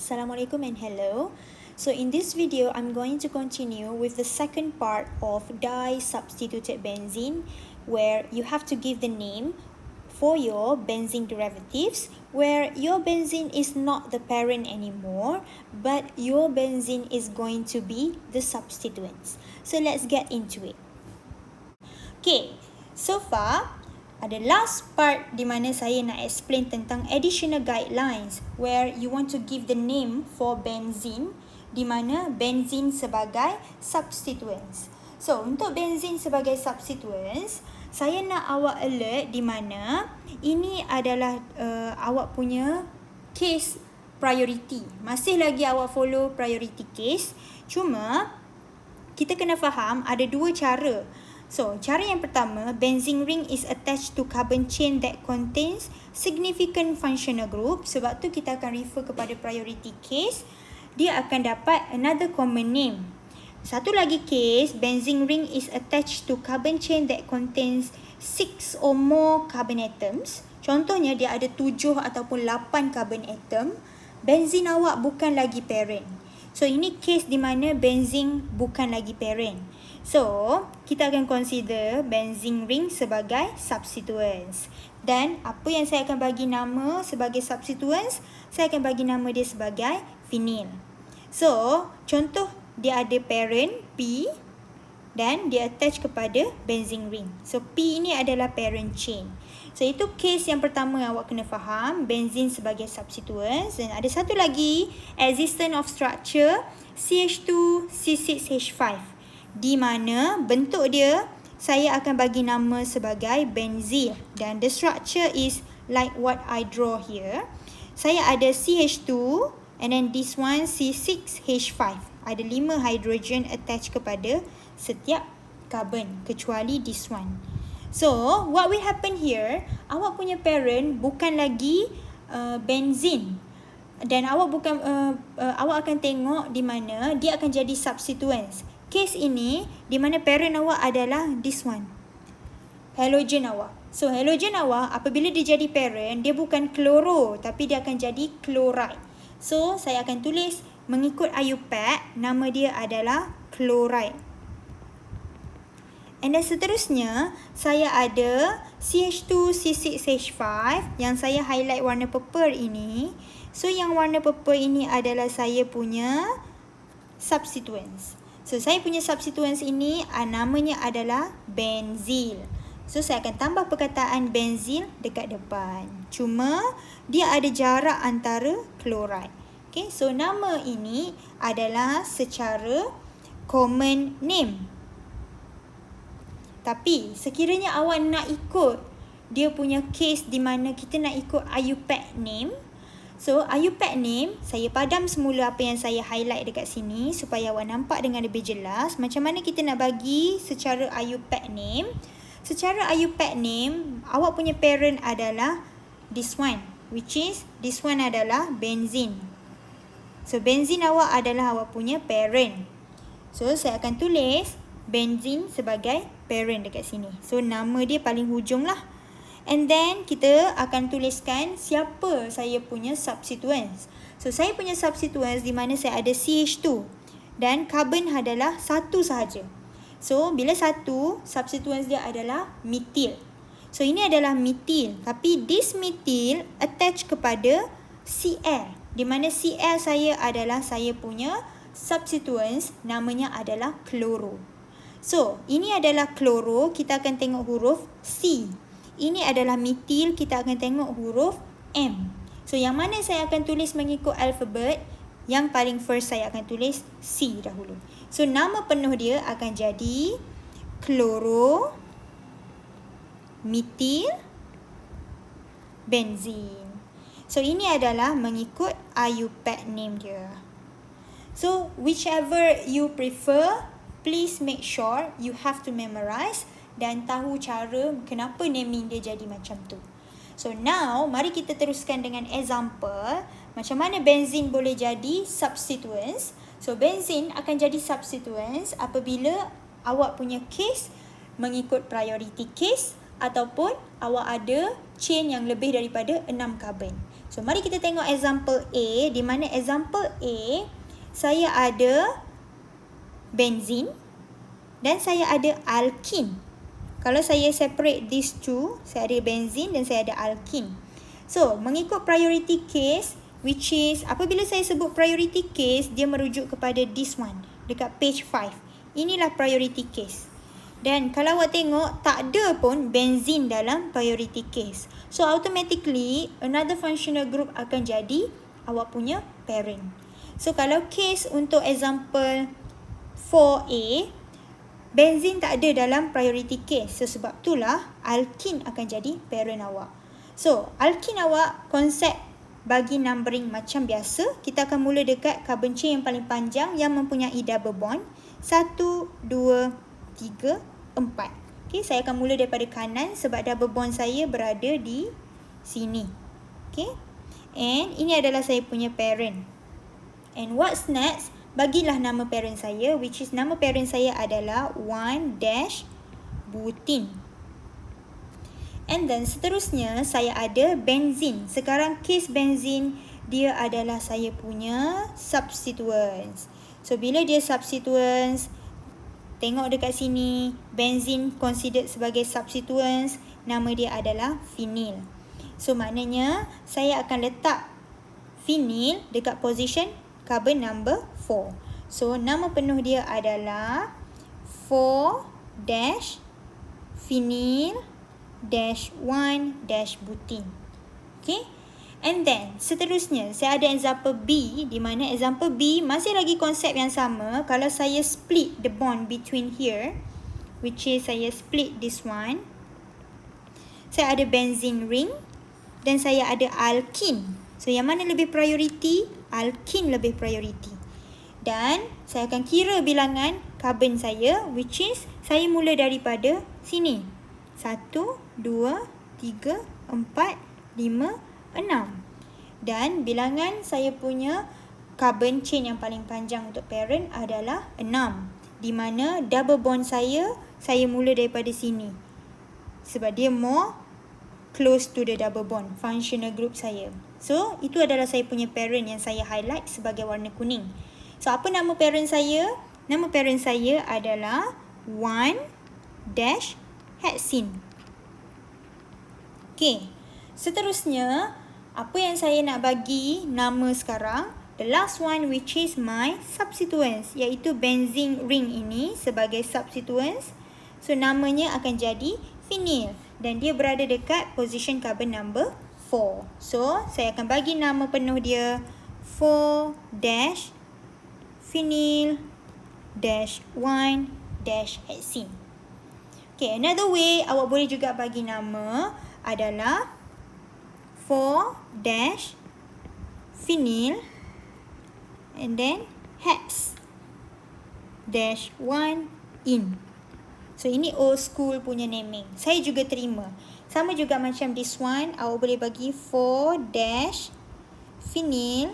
Assalamualaikum and hello. So in this video, I'm going to continue with the second part of di-substituted benzene, where you have to give the name for your benzene derivatives, where your benzene is not the parent anymore, but your benzene is going to be the substituents. So let's get into it. Okay, so far ada last part di mana saya nak explain tentang additional guidelines where you want to give the name for benzene di mana benzene sebagai substituents. So, untuk benzene sebagai substituents, saya nak awak alert di mana ini adalah awak punya case priority. Masih lagi awak follow priority case, cuma kita kena faham ada dua cara. So, cara yang pertama, benzene ring is attached to carbon chain that contains significant functional group. Sebab tu kita akan refer kepada priority case. Dia akan dapat another common name. Satu lagi case, benzene ring is attached to carbon chain that contains 6 or more carbon atoms. Contohnya, dia ada 7 ataupun 8 carbon atom. Benzene awak bukan lagi parent. So, ini case di mana benzene bukan lagi parent. So, kita akan consider benzene ring sebagai substituents. Dan apa yang saya akan bagi nama sebagai substituents, saya akan bagi nama dia sebagai vinyl. So, contoh dia ada parent P dan dia attach kepada benzene ring. So, P ini adalah parent chain. So, itu case yang pertama yang awak kena faham, benzene sebagai substituents. Dan ada satu lagi, existence of structure CH2C6H5. Di mana bentuk dia saya akan bagi nama sebagai benzene dan the structure is like what I draw here. Saya ada CH2 and then this one C6H5. Ada 5 hydrogen attached kepada setiap carbon kecuali this one. So, what will happen here, awak punya parent bukan lagi benzene. Dan awak akan tengok di mana dia akan jadi substituents. Case ini di mana parent awak adalah this one, halogen awak. So halogen awak apabila dia jadi parent, dia bukan kloro tapi dia akan jadi chloride. So saya akan tulis mengikut IUPAC, nama dia adalah chloride. And then seterusnya saya ada CH2C6H5 yang saya highlight warna purple ini. So yang warna purple ini adalah saya punya substituents. So, saya punya substituents ini namanya adalah benzil. So, saya akan tambah perkataan benzil dekat depan. Cuma, dia ada jarak antara chloride. Okay, so nama ini adalah secara common name. Tapi, sekiranya awak nak ikut dia punya case di mana kita nak ikut IUPAC name. So, IUPAC name, saya padam semula apa yang saya highlight dekat sini supaya awak nampak dengan lebih jelas macam mana kita nak bagi secara IUPAC name. Secara IUPAC name, awak punya parent adalah this one, which is this one adalah benzene. So, benzene awak adalah awak punya parent. So, saya akan tulis benzene sebagai parent dekat sini. So, nama dia paling hujung lah. And then kita akan tuliskan siapa saya punya substituents. So saya punya substituents di mana saya ada CH2 dan carbon adalah satu sahaja. So bila satu, substituents dia adalah methyl. So ini adalah methyl, tapi this methyl attach kepada Cl, di mana Cl saya adalah saya punya substituents, namanya adalah chloro. So ini adalah chloro, kita akan tengok huruf C. Ini adalah methyl, kita akan tengok huruf M. So, yang mana saya akan tulis mengikut alfabet? Yang paling first saya akan tulis C dahulu. So, nama penuh dia akan jadi chloro, methyl, benzene. So, ini adalah mengikut IUPAC name dia. So, whichever you prefer, please make sure you have to memorize dan tahu cara kenapa naming dia jadi macam tu. So now, mari kita teruskan dengan example macam mana benzene boleh jadi substituents. So benzene akan jadi substituents apabila awak punya case mengikut priority case ataupun awak ada chain yang lebih daripada 6 carbon. So, mari kita tengok example A, di mana example A, saya ada benzin dan saya ada alkin. Kalau saya separate these two, saya ada benzin dan saya ada alkin. So, mengikut priority case, which is, apabila saya sebut priority case, dia merujuk kepada this one, dekat page 5. Inilah priority case. Dan kalau awak tengok, tak ada pun benzin dalam priority case. So, automatically, another functional group akan jadi awak punya parent. So, kalau case untuk example 4A, benzin tak ada dalam priority case. So, sebab itulah alkin akan jadi parent awak. So, alkin awak konsep bagi numbering macam biasa. Kita akan mula dekat carbon chain yang paling panjang yang mempunyai double bond. 1, 2, 3, 4. Okay, saya akan mula daripada kanan sebab double bond saya berada di sini. Okay. And ini adalah saya punya parent. And what's next? Bagilah nama parent saya, which is nama parent saya adalah 1-butene. And then seterusnya saya ada benzin. Sekarang case benzin dia adalah saya punya substituents. So bila dia substituents, tengok dekat sini, benzin considered sebagai substituents, nama dia adalah phenyl. So maknanya saya akan letak phenyl dekat position carbon number 4. So nama penuh dia adalah 4-phenyl-1-butene. Okay. And then seterusnya saya ada example B, di mana example B masih lagi konsep yang sama. Kalau saya split the bond between here, which is saya split this one, saya ada benzene ring dan saya ada alkin. So yang mana lebih priority? Alkin lebih priority. Dan saya akan kira bilangan carbon saya, which is saya mula daripada sini. 1, 2, 3, 4, 5, 6. Dan bilangan saya punya carbon chain yang paling panjang untuk parent adalah 6. Di mana double bond saya mula daripada sini. Sebab dia more close to the double bond, functional group saya. So, itu adalah saya punya parent yang saya highlight sebagai warna kuning. So, apa nama parent saya? Nama parent saya adalah 1-hexene. Okay. Seterusnya, apa yang saya nak bagi nama sekarang? The last one, which is my substituents, iaitu benzene ring ini sebagai substituents. So namanya akan jadi phenyl dan dia berada dekat position carbon number 4. So saya akan bagi nama penuh dia 4-phenyl-1-hexene. Okay, another way awak boleh juga bagi nama adalah 4-phenyl and then hex-1-ene. So ini old school punya naming. Saya juga terima. Sama juga macam this one, awak boleh bagi 4-phenyl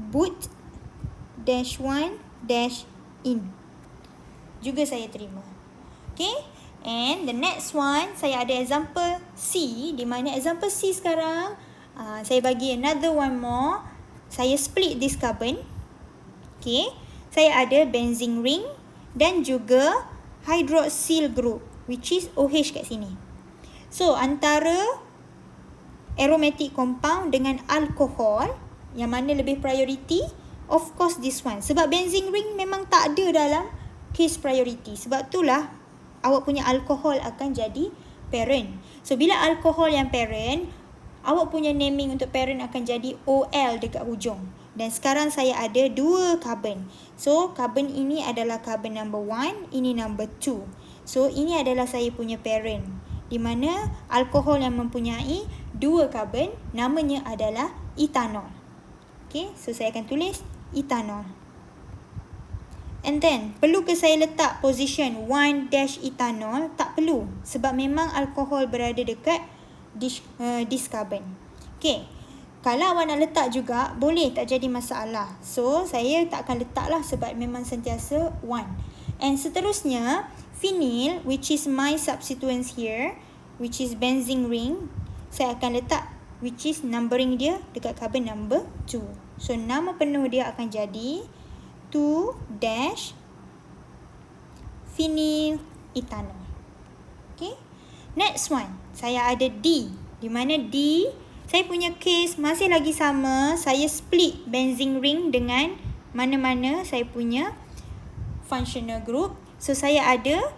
but-1-ene. Juga saya terima. Okay. And the next one, saya ada example C, di mana example C sekarang, saya bagi another one more. Saya split this carbon. Okay. Saya ada benzene ring dan juga hydroxyl group, which is OH kat sini. So, antara aromatic compound dengan alkohol, yang mana lebih priority? Of course this one. Sebab benzene ring memang tak ada dalam case priority. Sebab itulah awak punya alkohol akan jadi parent. So, bila alkohol yang parent, awak punya naming untuk parent akan jadi OL dekat hujung. Dan sekarang saya ada 2 carbon. So, carbon ini adalah carbon number 1, ini number 2. So, ini adalah saya punya parent. Di mana alkohol yang mempunyai 2 carbon, namanya adalah ethanol. Okay, so saya akan tulis ethanol. And then, perlu ke saya letak position 1-ethanol? Tak perlu. Sebab memang alkohol berada dekat this carbon. Okay. Kalau awak nak letak juga, boleh, tak jadi masalah. So, saya tak akan letak lah sebab memang sentiasa 1. And seterusnya, phenyl, which is my substituents here, which is benzene ring, saya akan letak which is numbering dia dekat carbon number 2. So nama penuh dia akan jadi 2-phenyl ethanol. Okay. Next one, saya ada D. Di mana D, saya punya case masih lagi sama. Saya split benzene ring dengan mana-mana saya punya functional group. So saya ada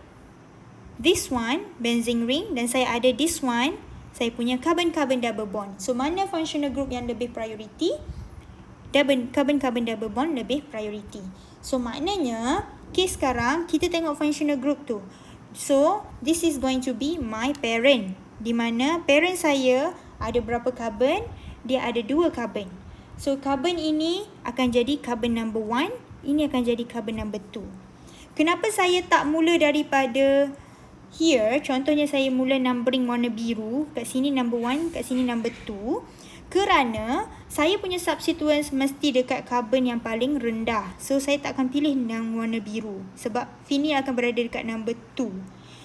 this one, benzene ring, dan saya ada this one, saya punya carbon-carbon double bond. So mana functional group yang lebih priority? Carbon-carbon double bond lebih priority. So maknanya case sekarang kita tengok functional group tu. So this is going to be my parent, di mana parent saya ada berapa carbon? Dia ada 2 carbon. So carbon ini akan jadi carbon number 1, ini akan jadi carbon number 2. Kenapa saya tak mula daripada here? Contohnya saya mula numbering warna biru, kat sini number 1, kat sini number 2. Kerana saya punya substituents mesti dekat carbon yang paling rendah. So saya tak akan pilih yang warna biru sebab phenyl akan berada dekat number 2.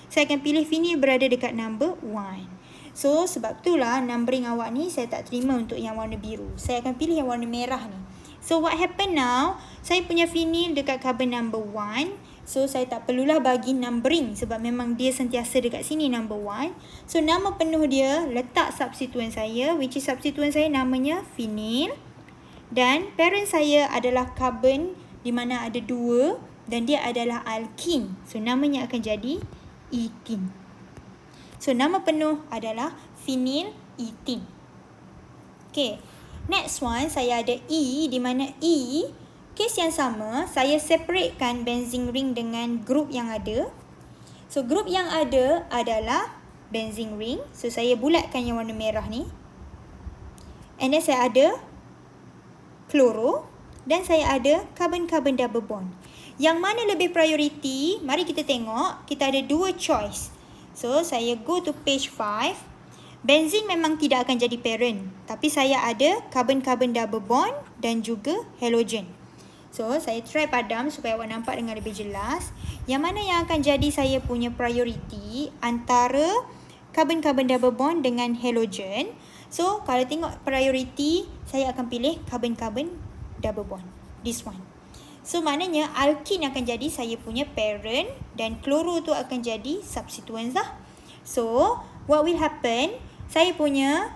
Saya akan pilih phenyl berada dekat number 1. So sebab itulah numbering awak ni saya tak terima untuk yang warna biru. Saya akan pilih yang warna merah ni. So what happen now? Saya punya phenyl dekat carbon number 1. So saya tak perlulah bagi numbering sebab memang dia sentiasa dekat sini number 1. So nama penuh dia letak substituent saya, which is substituent saya namanya phenyl. Dan parent saya adalah carbon di mana ada 2 dan dia adalah alkene. So namanya akan jadi ethene. So nama penuh adalah phenyl ethene. Okay. Next one saya ada E, di mana E case yang sama, saya separatekan benzene ring dengan group yang ada. So group yang ada adalah benzene ring. So saya bulatkan yang warna merah ni. And then saya ada chloro dan saya ada carbon-carbon double bond. Yang mana lebih priority? Mari kita tengok. Kita ada 2 choice. So saya go to page 5. Benzene memang tidak akan jadi parent, tapi saya ada carbon-carbon double bond dan juga halogen. So, saya try padam supaya awak nampak dengan lebih jelas. Yang mana yang akan jadi saya punya priority antara carbon-carbon double bond dengan halogen. So, kalau tengok priority, saya akan pilih carbon-carbon double bond. This one. So, maknanya alkene akan jadi saya punya parent dan chloro tu akan jadi substituents lah. So, what will happen? Saya punya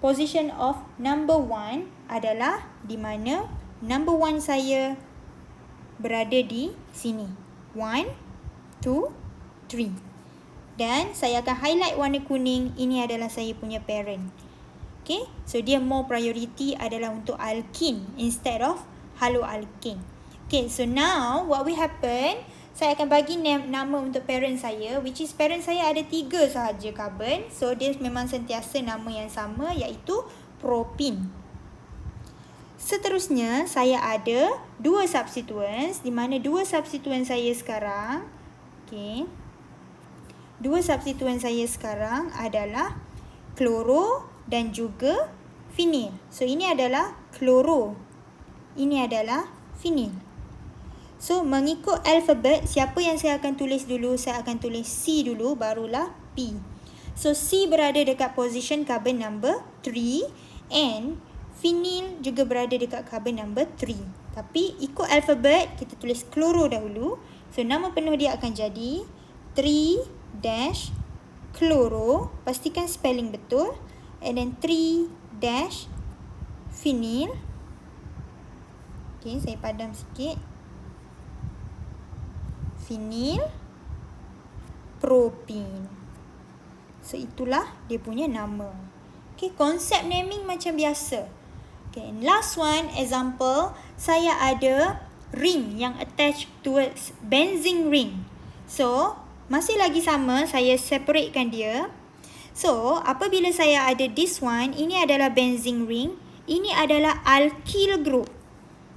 position of number 1 adalah di mana number 1 saya berada di sini. 1, 2, 3. Dan saya akan highlight warna kuning. Ini adalah saya punya parent. Okay. So, dia more priority adalah untuk alkene instead of haloalkane. Okay. So, now what will happen? Saya akan bagi nama untuk parent saya, which is parent saya ada 3 sahaja carbon. So, dia memang sentiasa nama yang sama, iaitu propene. Seterusnya, saya ada 2 substituents, di mana 2 substituent saya sekarang, okay, 2 substituent saya sekarang adalah chloro dan juga phenyl. So, ini adalah chloro, ini adalah phenyl. So, mengikut alfabet, siapa yang saya akan tulis dulu? Saya akan tulis C dulu, barulah P. So, C berada dekat position carbon number 3 and phenyl juga berada dekat carbon number 3. Tapi, ikut alfabet, kita tulis chloro dahulu. So, nama penuh dia akan jadi 3-chloro. Pastikan spelling betul. And then 3-phenyl. Okay, saya padam sikit. Phenyl propene. So, itulah dia punya nama. Okay, konsep naming macam biasa. Okay, and last one, example, saya ada ring yang attached towards benzene ring. So, masih lagi sama, saya separatekan dia. So, apabila saya ada this one, ini adalah benzene ring, ini adalah alkyl group.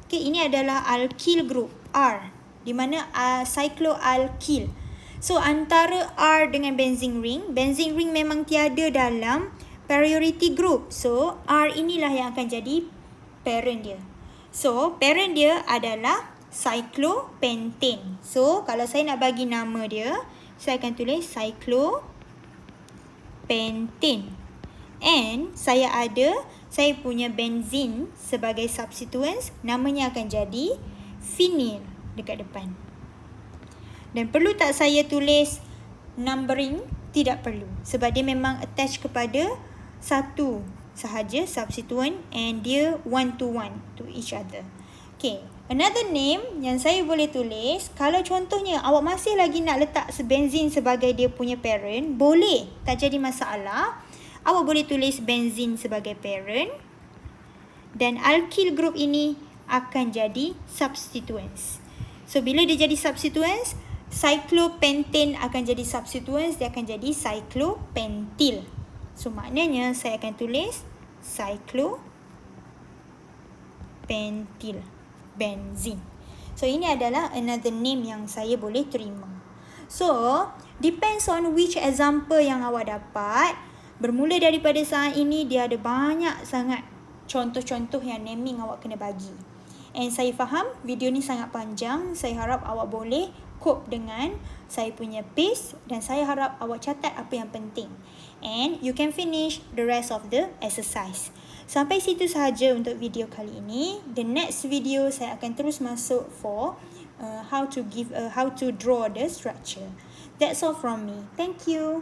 Okay, ini adalah alkyl group, R. Di mana cycloalkyl. So, antara R dengan benzene ring memang tiada dalam priority group. So, R inilah yang akan jadi parent dia. So, parent dia adalah cyclopentane. So, kalau saya nak bagi nama dia, saya akan tulis cyclopentane. And saya punya benzene sebagai substituents, namanya akan jadi phenyl dekat depan. Dan perlu tak saya tulis numbering? Tidak perlu, sebab dia memang attach kepada satu sahaja substituent and dia one to each other. Okay, another name yang saya boleh tulis, kalau contohnya awak masih lagi nak letak benzene sebagai dia punya parent, boleh, tak jadi masalah. Awak boleh tulis benzene sebagai parent dan alkyl group ini akan jadi substituents. So bila dia jadi substituents, cyclopentane akan jadi substituents, dia akan jadi cyclopentyl. So maknanya saya akan tulis cyclopentyl benzene. So ini adalah another name yang saya boleh terima. So depends on which example yang awak dapat. Bermula daripada saat ini, dia ada banyak sangat contoh-contoh yang naming awak kena bagi. And saya faham video ni sangat panjang. Saya harap awak boleh cope dengan saya punya pace dan saya harap awak catat apa yang penting. And you can finish the rest of the exercise. Sampai situ sahaja untuk video kali ini. The next video saya akan terus masuk for how to draw the structure. That's all from me. Thank you.